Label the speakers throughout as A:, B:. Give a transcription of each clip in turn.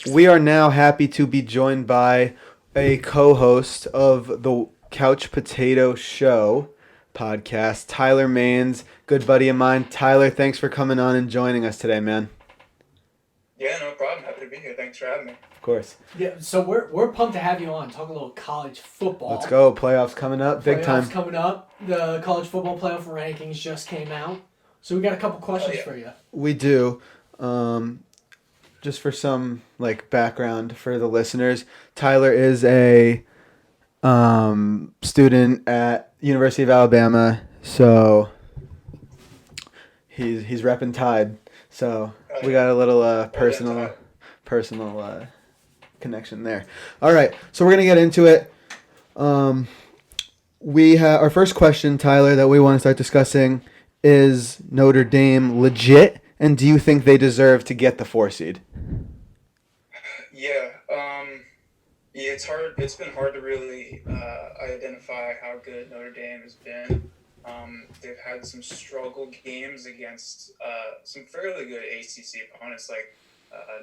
A: We are now happy to be joined by a co-host of the Couch Potato Show podcast, Tyler Maines, good buddy of mine. Tyler, thanks for coming on and joining us today, man.
B: Yeah, no problem. Happy to be here. Thanks for having me.
A: Of course.
C: Yeah, so we're pumped to have you on. Talk a little college
A: Let's
C: football.
A: go. Playoffs coming up, big
C: Playoffs
A: time.
C: coming up. The college football playoff rankings just came out. So we got a couple
B: Oh
C: questions
B: yeah.
C: for you.
A: We do. Just for some background for the listeners, Tyler is a student at University of Alabama, so he's repping Tide. So
B: Oh
A: we
B: yeah.
A: got a little
B: Well done, Ty.
A: personal connection there. All right, so we're gonna get into it. Um, we have our first question, Tyler, that we want to start discussing is Notre Dame legit, and do you think they deserve to get the 4 seed?
B: Yeah. Yeah. It's hard. It's been hard to really identify how good Notre Dame has been. They've had some struggle games against some fairly good ACC opponents like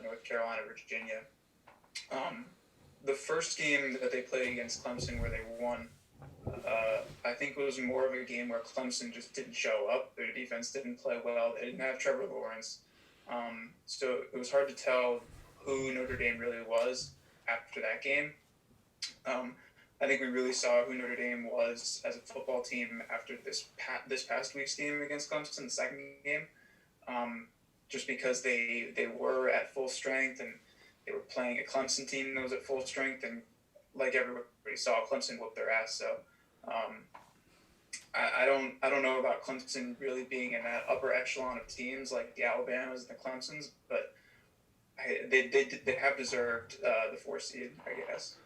B: North Carolina, Virginia. Um, the first game that they played against Clemson, where they won, I think it was more of a game where Clemson just didn't show up. Their defense didn't play well. They didn't have Trevor Lawrence. So it was hard to tell who Notre Dame really was after that game. Um, I think we really saw who Notre Dame was as a football team after this past week's game against Clemson, the second game, just because they were at full strength and they were playing a Clemson team that was at full strength, and like everybody saw, Clemson whooped their ass. So um, I don't know about Clemson really being in that upper echelon of teams like the Alabamas and the Clemsons, but they have deserved the 4 seed, I guess.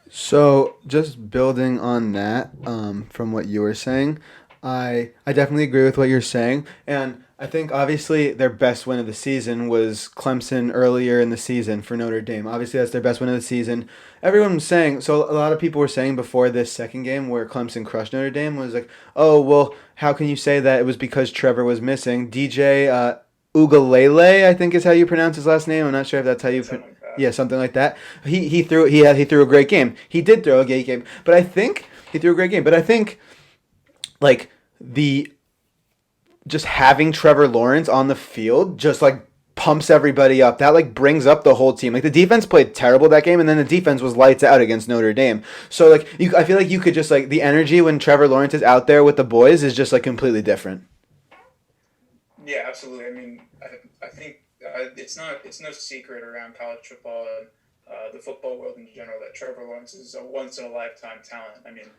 A: So just building on that, from what you were saying, I definitely agree with what you're saying, and I think obviously their best win of the season was Clemson earlier in the season for Notre Dame. Obviously that's their best win of the season. Everyone was saying, so a lot of people were saying before this second game where Clemson crushed Notre Dame was like, oh well, how can you say that it was because Trevor was missing? DJ Ugalele, I think is how you pronounce his last name. I'm not sure if that's how
B: Yeah,
A: you.
B: something like that.
A: Yeah, something like that. He threw a great game. He did throw a great game, but I think he threw a great game. But I think like the just having Trevor Lawrence on the field just pumps everybody up. That brings up the whole team. Like the defense played terrible that game, and then the defense was lights out against Notre Dame. So I feel like you could just the energy when Trevor Lawrence is out there with the boys is just completely different.
B: Yeah, absolutely. I mean, I think it's no secret around college football and the football world in general that Trevor Lawrence is a once in a lifetime talent. I mean,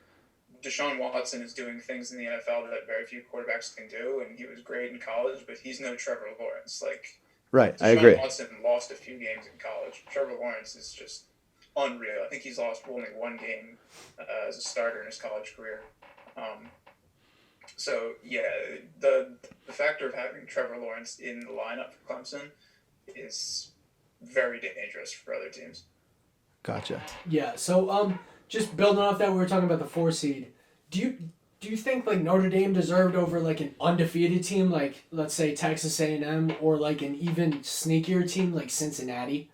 B: Deshaun Watson is doing things in the NFL that very few quarterbacks can do, and he was great in college, but he's no Trevor Lawrence. Like
A: Right, I
B: Deshaun
A: agree.
B: Watson lost a few games in college. Trevor Lawrence is just unreal. I think he's lost only one game as a starter in his college career. Um, so yeah, the factor of having Trevor Lawrence in the lineup for Clemson is very dangerous for other teams.
A: Gotcha.
C: Yeah, so just building off that, we were talking about the 4 seed. Do you do you think Notre Dame deserved over an undefeated team like let's say Texas A&M or an even sneakier team like Cincinnati?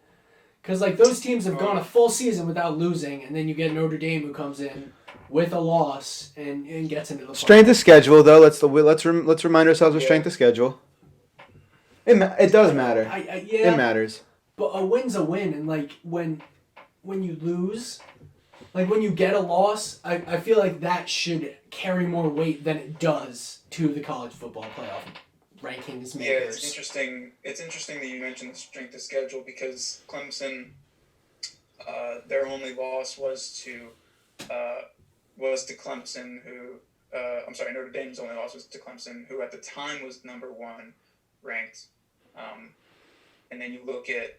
C: Because those teams have gone a
B: Um,
C: full season without losing, and then you get Notre Dame who comes in with a loss and gets into the
A: Strength of
C: finals.
A: schedule though. Let's remind ourselves of
B: yeah,
A: strength of schedule. It does matter. It
C: Yeah,
A: matters.
C: but a win's a win, and when you lose, when you get a loss, I feel like that should carry more weight than it does to the college football playoff rankings
B: yeah, it's
C: makers.
B: interesting. It's interesting that you mentioned the strength of schedule because Clemson, their only loss uh, was to Clemson, who I'm sorry, Notre Dame's only loss was to Clemson, who at the time was number one ranked. Um, and then you look at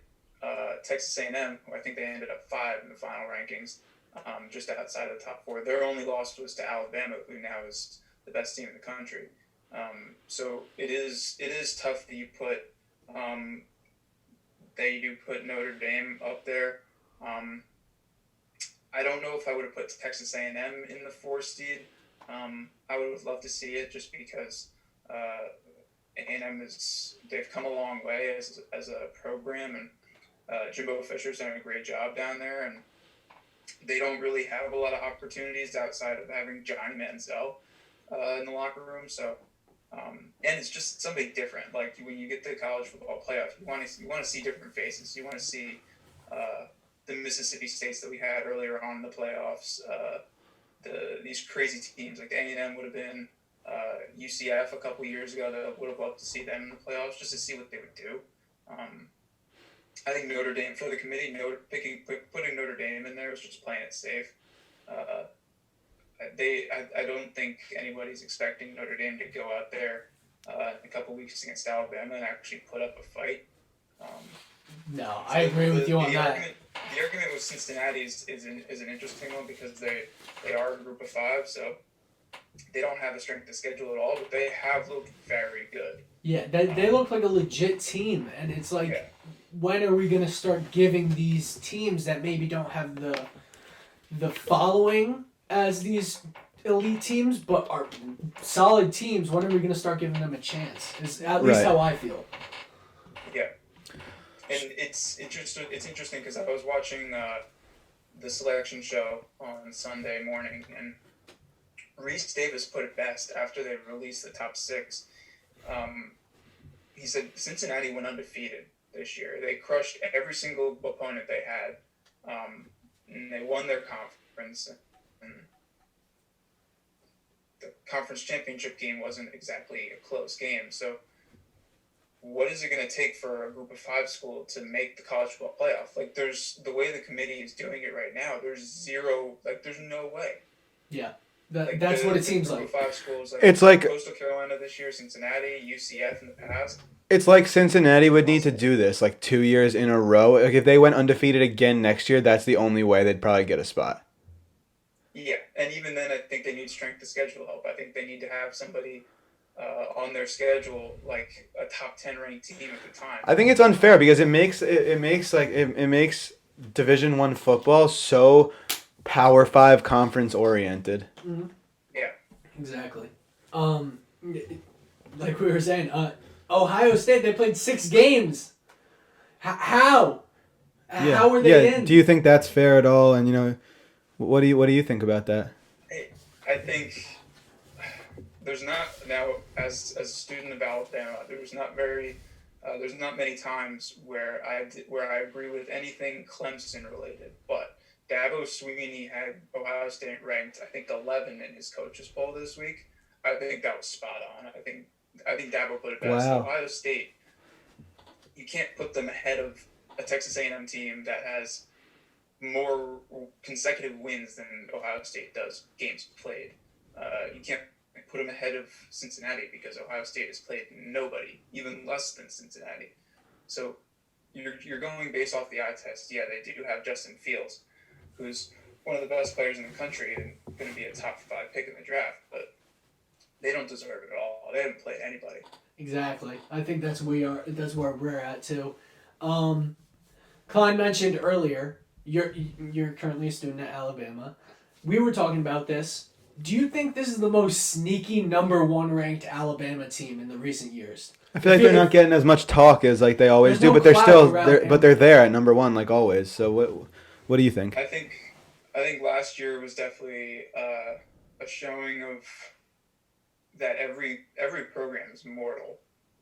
B: Texas A&M, who I think they ended up five in the final rankings, just outside of the top four. Their only loss was to Alabama, who now is the best team in the country. So it is tough that um, you put Notre Dame up there. Um, I don't know if I would have put Texas A&M in the 4 seed. I would have loved to see it just because A&M is they've come a long way as a program, and Jimbo Fisher's done a great job down there, and they don't really have a lot of opportunities outside of having Johnny Manziel in the locker room. So, and it's just something different. Like when you get to the college football playoff, you want to see different faces. You want to see the Mississippi States that we had earlier on in the playoffs. These crazy teams like A&M would have been UCF a couple years ago. That would have loved to see them in the playoffs just to see what they would do. I think Notre Dame, for the committee, putting Notre Dame in there was just playing it safe. I don't think anybody's expecting Notre Dame to go out there in a couple weeks against Alabama and actually put up a fight.
C: No, I agree with you on that.
B: The argument with Cincinnati is an interesting one because they are a group of five, so they don't have a strength of schedule at all, but they have looked very good.
C: Yeah, they look like a legit team, and it's like, when are we going to start giving these teams that maybe don't have the following as these elite teams, but are solid teams, when are we going to start giving them a chance? Is at least how I feel.
B: Yeah. And it's interesting because I was watching the selection show on Sunday morning, and Reese Davis put it best after they released the top six. He said Cincinnati went undefeated this year. They crushed every single opponent they had, and they won their conference. And the conference championship game wasn't exactly a close game. So what is it going to take for a group of five school to make the college football playoff? Like, there's the way the committee is doing it right now. There's no way.
C: Yeah. That's what it seems like.
B: Five schools,
A: it's like
B: Coastal Carolina this year, Cincinnati, UCF in the past.
A: It's like Cincinnati would need to do this like 2 years in a row. Like if they went undefeated again next year, that's the only way they'd probably get a spot.
B: Yeah, and even then, I think they need strength of schedule help. I think they need to have somebody on their schedule like a top 10 ranked team at the time.
A: I think it's unfair because it makes Division I football so Power 5 conference oriented.
C: Mm-hmm.
B: Yeah,
C: exactly. Like we were saying, Ohio State, they played 6 games. How?
A: Yeah.
C: How were they in?
A: Do you think that's fair at all? And what do you think about that?
B: I think there's not now as a student of Alabama, there's not many times where I agree with anything Clemson related, but Dabo Swinney had Ohio State ranked, I think, 11 in his coaches poll this week. I think that was spot on. I think Dabo put it best.
A: Wow.
B: Ohio State, you can't put them ahead of a Texas A&M team that has more consecutive wins than Ohio State does games played. You can't put them ahead of Cincinnati because Ohio State has played nobody, even less than Cincinnati. So you're going based off the eye test. Yeah, they do have Justin Fields, who's one of the best players in the country and going to be a top 5 pick in the draft, but they don't deserve it at all. They haven't played anybody.
C: Exactly. I think that's where we're at too. Klein mentioned earlier, you're currently a student at Alabama. We were talking about this. Do you think this is the most sneaky number 1 ranked Alabama team in the recent years?
A: I feel like they're not getting as much talk as like they always do, but they're there at number 1 like always. So what do you think?
B: I think last year was definitely a showing of that every program is mortal.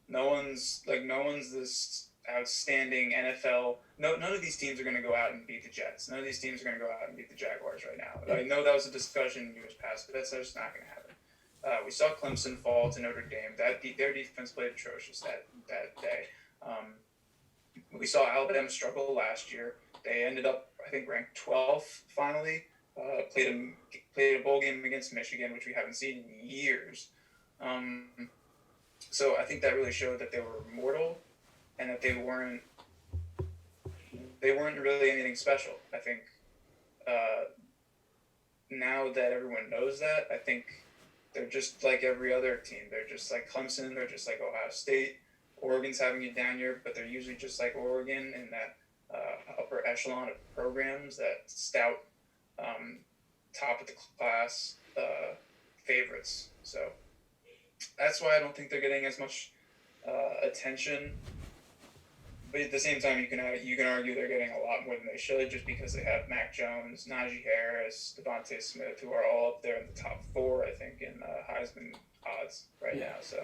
B: No one's this outstanding NFL. None of these teams are going to go out and beat the Jets. None of these teams are going to go out and beat the Jaguars right now. I know that was a discussion in years past, but that's just not going to happen. We saw Clemson fall to Notre Dame. Their defense played atrocious that day. We saw Alabama struggle last year. They ended up, I think, ranked 12th finally. Played a bowl game against Michigan, which we haven't seen in years. So I think that really showed that they were mortal and that they weren't really anything special. I think now that everyone knows that, I think they're just like every other team. They're just like Clemson. They're just like Ohio State. Oregon's having a down year, but they're usually just like Oregon in that upper echelon of programs, that stout top of the class favorites. So that's why I don't think they're getting as much attention But at the same time, you can argue they're getting a lot more than they should, just because they have Mac Jones, Najee Harris, Devontae Smith, who are all up there in the top four, I think, in Heisman odds right now. So.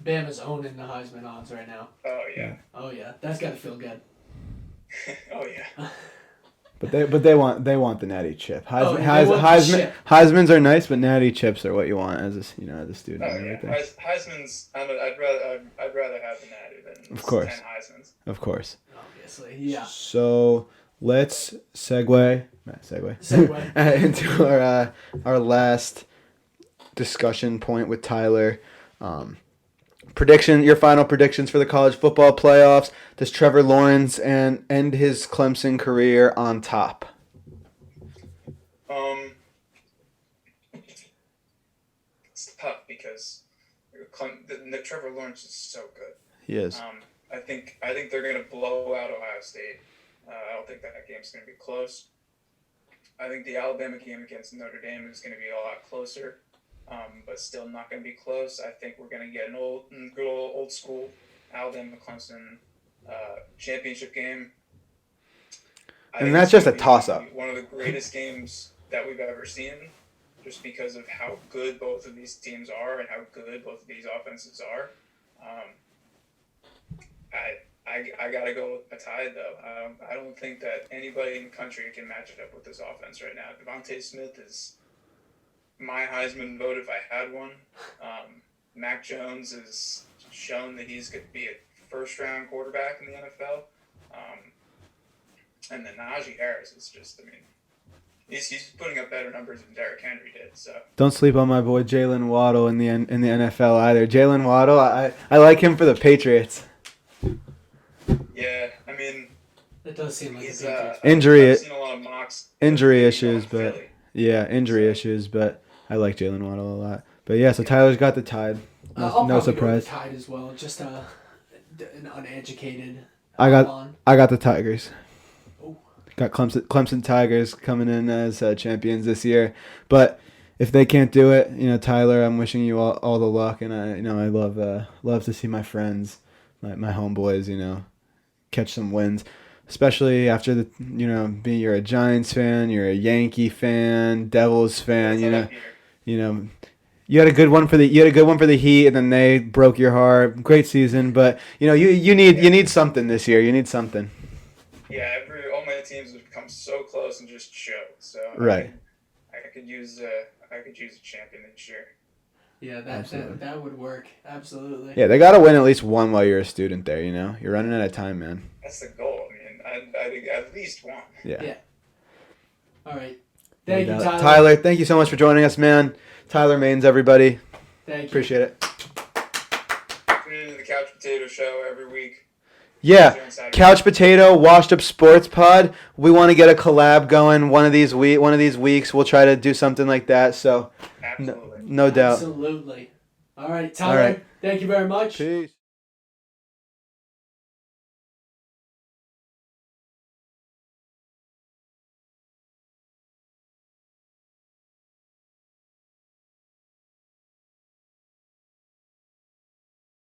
C: Bama's owning the Heisman odds right now.
B: Oh yeah.
C: Oh yeah, that's gotta feel good.
B: Oh yeah.
A: But they want the natty chip.
C: Oh, they want the chip.
A: Heisman's are nice, but natty chips are what you want as a student.
B: Oh yeah. Heisman's. I'd rather have the natty than
A: Of course.
B: 10 Heisman's.
A: Of course.
C: Obviously, yeah.
A: So let's segue into our last discussion point with Tyler. Your final predictions for the college football playoffs. Does Trevor Lawrence end his Clemson career on top?
B: It's tough because Trevor Lawrence is so good.
A: He is.
B: I think they're going to blow out Ohio State. I don't think that game's going to be close. I think the Alabama game against Notre Dame is going to be a lot closer. But still not going to be close. I think we're going to get an good old school Alabama Clemson championship game.
A: And that's just a toss-up.
B: One of the greatest games that we've ever seen, just because of how good both of these teams are and how good both of these offenses are. I gotta go with a tie though. I don't think that anybody in the country can match it up with this offense right now. Devontae Smith is my Heisman vote if I had one. Mac Jones has shown that he's going to be a first-round quarterback in the NFL. And then Najee Harris is just, he's putting up better numbers than Derrick Henry did. So
A: don't sleep on my boy Jalen Waddle in the NFL either. Jalen Waddle, I like him for the Patriots.
B: Yeah,
C: it does seem like
B: he's
A: injury.
B: I've seen a lot of mocks.
A: Injury issues, but issues, but I like Jalen Waddle a lot. But yeah, so Tyler's got the Tide. No surprise.
C: Go with the Tide as well. Just an uneducated.
A: I got the Tigers.
C: Oh.
A: Got Clemson Tigers coming in as champions this year. But if they can't do it, Tyler, I'm wishing you all the luck, and I love to see my friends, my homeboys, catch some wins. Especially after you're a Giants fan, you're a Yankee fan, Devils fan, you had a good one for the Heat, and then they broke your heart. Great season, but you need something this year. You need something.
B: Yeah, all my teams have come so close and just choked. So
A: right.
B: I could use a champion this year.
C: Yeah, that would work. Absolutely.
A: Yeah, they got to win at least one while you're a student there. You're running out of time, man.
B: That's the goal. I think at least one.
A: Yeah.
C: All right. Thank you, Tyler.
A: Tyler, thank you so much for joining us, man. Tyler Maines, everybody.
C: Thank you.
A: Appreciate it.
B: Tune into the Couch Potato Show every week.
A: Yeah, Couch Potato, Washed Up Sports Pod. We want to get a collab going one of these weeks. We'll try to do something like that. So,
B: absolutely,
A: no doubt.
C: Absolutely. All right, Tyler. Thank you very much.
A: Peace.